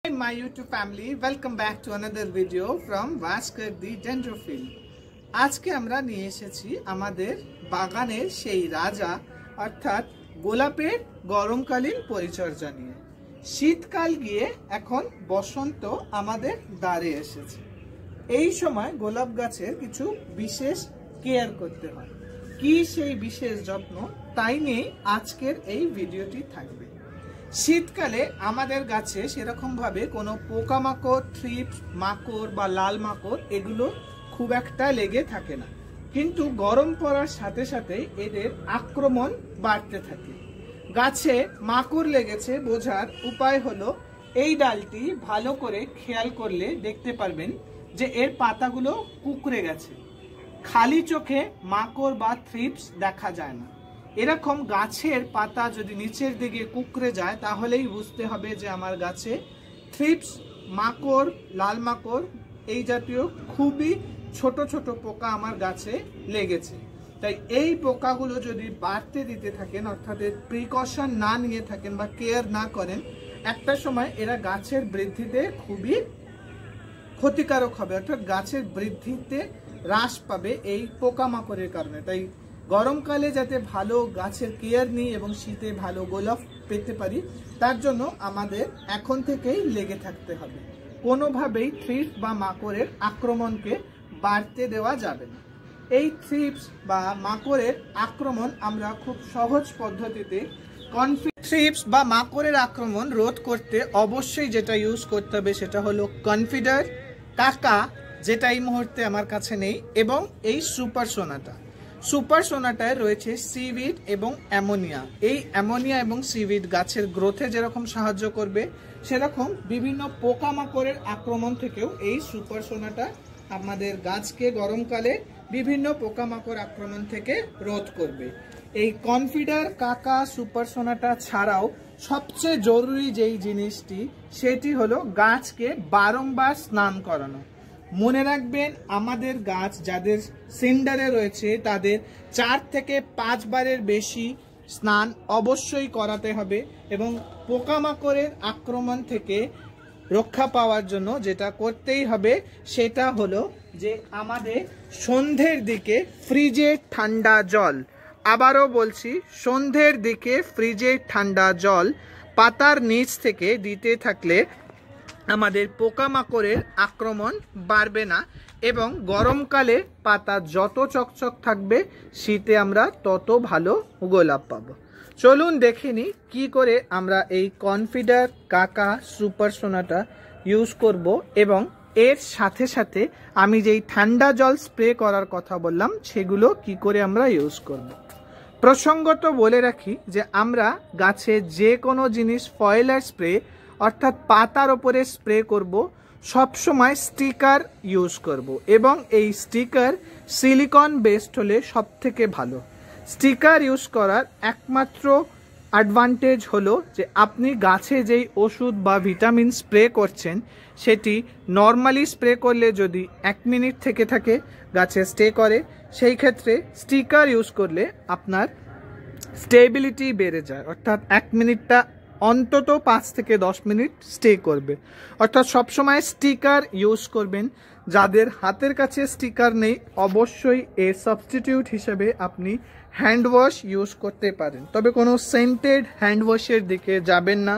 Hi my YouTube family, welcome back to another video from Vasker the Dendrophile. আজকে আমরা নিয়ে এসেছি আমাদের বাগানের সেই রাজা অর্থাৎ গোলাপের গরমকালীন পরিচর্যা নিয়ে। শীতকাল গিয়ে এখন বসন্ত আমাদের দ্বারে এসেছে। এই সময় গোলাপ গাছের কিছু বিশেষ কেয়ার করতে হয়। কি সেই বিশেষ যত্ন তাই নিয়ে আজকের এই ভিডিওটি থাকবে। শীতকালে আমাদের গাছে সেরকম ভাবে কোনো পোকামাকড়, থ্রিপস, মাকড় বা লাল মাকড় এগুলো খুব একটা লেগে থাকে না, কিন্তু গরম পড়ার সাথে সাথে এদের আক্রমণ বাড়তে থাকে। গাছে মাকড় লেগেছে বোঝার উপায় হলো এই ডালটি ভালো করে খেয়াল করলে দেখতে পারবেন যে এর পাতাগুলো কুঁকড়ে গেছে। খালি চোখে মাকড় বা থ্রিপস দেখা যায় না। এরকম গাছের পাতা যদি নিচের দিকে কুঁকড়ে যায় তাহলেই বুঝতে হবে যে আমার গাছে থ্রিপস, মাকড়, লাল মাকড় এই জাতীয় খুবই ছোট ছোট পোকা আমার গাছে লেগেছে। তাই এই পোকাগুলো যদি বাড়তে দিতে থাকেন অর্থাৎ এর প্রিকশন না নিয়ে থাকেন বা কেয়ার না করেন, একটা সময় এরা গাছের বৃদ্ধিতে খুবই ক্ষতিকারক হবে, অর্থাৎ গাছের বৃদ্ধিতে হ্রাস পাবে এই পোকামাকড়ের কারণে। তাই গরমকালে যাতে ভালো গাছের কেয়ার নিই এবং শীতে ভালো গোলাপ পেতে পারি তার জন্য আমাদের এখন থেকেই লেগে থাকতে হবে। কোনোভাবেই থ্রিপস বা মাকড়ের আক্রমণকে বাড়তে দেওয়া যাবে না। এই থ্রিপস বা মাকড়ের আক্রমণ আমরা খুব সহজ পদ্ধতিতে থ্রিপস বা মাকড়ের আক্রমণ রোধ করতে অবশ্যই যেটা ইউজ করতে হবে সেটা হলো কনফিডার, কাকা যেটা এই মুহূর্তে আমার কাছে নেই, এবং এই সুপার সোনাটা। সুপার সোনাটায় রয়েছে সিভিড এবং অ্যামোনিয়া। এই অ্যামোনিয়া এবং সিভিড গাছের গ্রোথে যেরকম সাহায্য করবে সেরকম বিভিন্ন পোকামাকড়ের আক্রমণ থেকেও এই সুপার সোনাটা আমাদের গাছকে গরমকালে বিভিন্ন পোকামাকড় আক্রমণ থেকে রোধ করবে। এই কনফিডার, কাকা, সুপার সোনাটা ছাড়াও সবচেয়ে জরুরি যেই জিনিসটি সেটি হলো গাছকে বারংবার স্নান করানো। মনে রাখবেন আমাদের গাছ যাদের সিন্ডারে রয়েছে তাদের 4 থেকে 5 বারের বেশি স্নান অবশ্যই করাতে হবে, এবং পোকামাকড়ের আক্রমণ থেকে রক্ষা পাওয়ার জন্য যেটা করতেই হবে সেটা হলো যে আমাদের সন্ধ্যের দিকে ফ্রিজে ঠান্ডা জল, আবারও বলছি সন্ধ্যের দিকে ফ্রিজে ঠান্ডা জল পাতার নিচ থেকে দিতে থাকলে আমাদের পোকামাকড়ের আক্রমণ বাড়বে না, এবং গরমকালে পাতা যত চকচক থাকবে শীতে আমরা তত ভালো গোলাপ পাবো। চলুন দেখে নিই কী করে আমরা এই কনফিডার, কাকা, সুপার সোনাটা ইউজ করব, এবং এর সাথে সাথে আমি যেই ঠান্ডা জল স্প্রে করার কথা বললাম সেগুলো কি করে আমরা ইউজ করব। প্রসঙ্গত বলে রাখি যে আমরা গাছে যে কোনো জিনিস ফয়েলার স্প্রে অর্থাৎ পাতার ওপরে স্প্রে করব সবসময় স্টিকার ইউজ করব, এবং এই স্টিকার সিলিকন বেসড হলে সব থেকে ভালো। স্টিকার ইউজ করার একমাত্র অ্যাডভান্টেজ হলো যে আপনি গাছে যেই ওষুধ বা ভিটামিন স্প্রে করছেন সেটি নর্মালি স্প্রে করলে যদি 1 মিনিট থেকে থাকে গাছে স্টে করে, সেই ক্ষেত্রে স্টিকার ইউজ করলে আপনার স্টেবিলিটি বেড়ে যায়, অর্থাৎ 1 মিনিটটা অন্তত 5 থেকে 10 মিনিট স্টে করবে। অর্থাৎ সবসময় স্টিকার ইউজ করবেন। যাদের হাতের কাছে স্টিকার নেই অবশ্যই এর সাবস্টিটিউট হিসেবে আপনি হ্যান্ড ওয়াশ ইউজ করতে পারেন, তবে কোনো সেন্টেড হ্যান্ড ওয়াশের দিকে যাবেন না,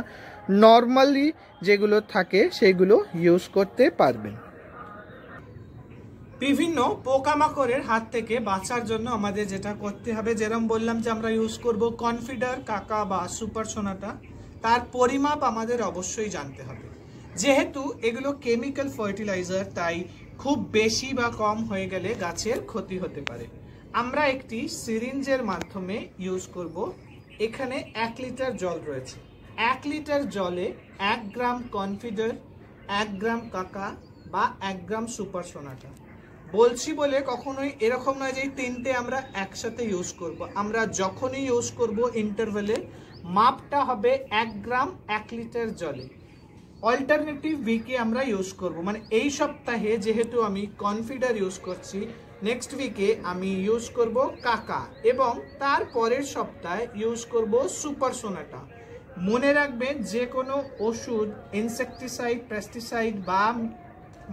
নর্মালি যেগুলো থাকে সেগুলো ইউজ করতে পারবেন। বিভিন্ন পোকামাকড়ের হাত থেকে বাঁচার জন্য আমাদের যেটা করতে হবে, যেরকম বললাম যে আমরা ইউজ করব কনফিডার, কাকা বা সুপার সোনাটা, তার পরিমাপ আমাদের অবশ্যই জানতে হবে। যেহেতু এগুলো কেমিক্যাল ফার্টিলাইজার তাই খুব বেশি বা কম হয়ে গেলে গাছের ক্ষতি হতে পারে। আমরা একটি সিরিঞ্জের মাধ্যমে ইউজ করব। এখানে 1 লিটার জল রয়েছে। 1 লিটার জলে 1 গ্রাম কনফিডার, 1 গ্রাম কাকা বা 1 গ্রাম সুপার সোনাটা। বলছি বলে কখনোই এরকম নয় যে এই তিনটে আমরা একসাথে ইউজ করব। আমরা যখনই ইউজ করব ইন্টারভেলে মাপটা হবে 1 গ্রাম 1 লিটার জলে। অল্টারনেটিভ উইকে আমরা ইউজ করব, মানে এই সপ্তাহে যেহেতু আমি কনফিডার ইউজ করছি, নেক্সট উইকে আমি ইউজ করব কাকা, এবং তার পরের সপ্তাহে ইউজ করব সুপার সোনাটা। মনে রাখবেন যে কোনো ওষুধ, ইনসেকটিসাইড, পেস্টিসাইড বা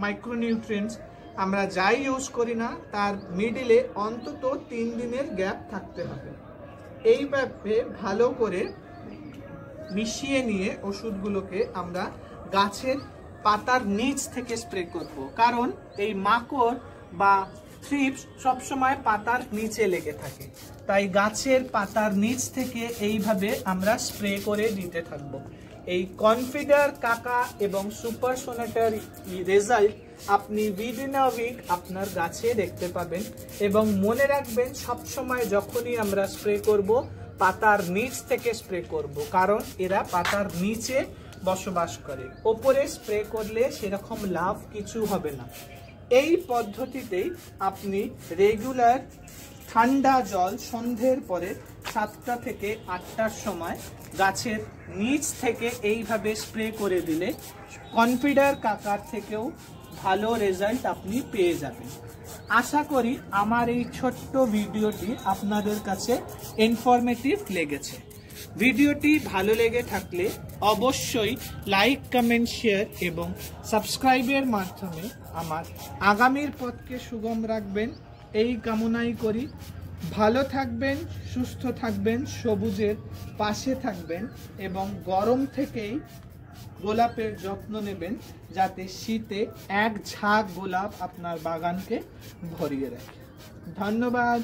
মাইক্রোনিউট্রিয়েন্টস আমরা যাই ইউজ করি না তার মিডিলে অন্তত 3 দিনের গ্যাপ থাকতে হবে। এইভাবে ভালো করে মিশিয়ে নিয়ে ওষুধগুলোকে আমরা গাছের পাতার নিচ থেকে স্প্রে করব, কারণ এই মাকড় বা থ্রিপস সবসময় পাতার নিচে লেগে থাকে, তাই গাছের পাতার নিচ থেকে এইভাবে আমরা স্প্রে করে দিতে থাকব। এই কনফিডার কাকা এবং সুপার সোনাটার রেজাল্ট আপনি উইদিন আ উইক আপনার গাছে দেখতে পাবেন। এবং মনে রাখবেন সবসময় যখনই আমরা স্প্রে করব পাতার নিচ থেকে স্প্রে করব, কারণ এরা পাতার নিচে বসবাস করে। ওপরে স্প্রে করলে সেরকম লাভ কিছু হবে না। এই পদ্ধতিতেই আপনি রেগুলার ঠান্ডা জল সন্ধ্যের পরে 7টা থেকে 8টার সময় গাছের নিচ থেকে এইভাবে স্প্রে করে দিলে কনফিডার কাকার থেকেও ভালো রেজাল্ট আপনি পেয়ে যাবেন। আশা করি আমার এই ছোট্ট ভিডিওটি আপনাদের কাছে ইনফরমেটিভ লেগেছে। ভিডিওটি ভালো লেগে থাকলে অবশ্যই লাইক, কমেন্ট, শেয়ার এবং সাবস্ক্রাইবের মাধ্যমে আমার আগামীর পথকে সুগম রাখবেন এই কামনাই করি। ভালো থাকবেন, সুস্থ থাকবেন, সবুজের পাশে থাকবেন এবং গরম থেকেই গোলাপের যত্ন নেবেন যাতে শীতে এক ঝাঁক গোলাপ আপনার বাগানকে ভরিয়ে রাখে। ধন্যবাদ।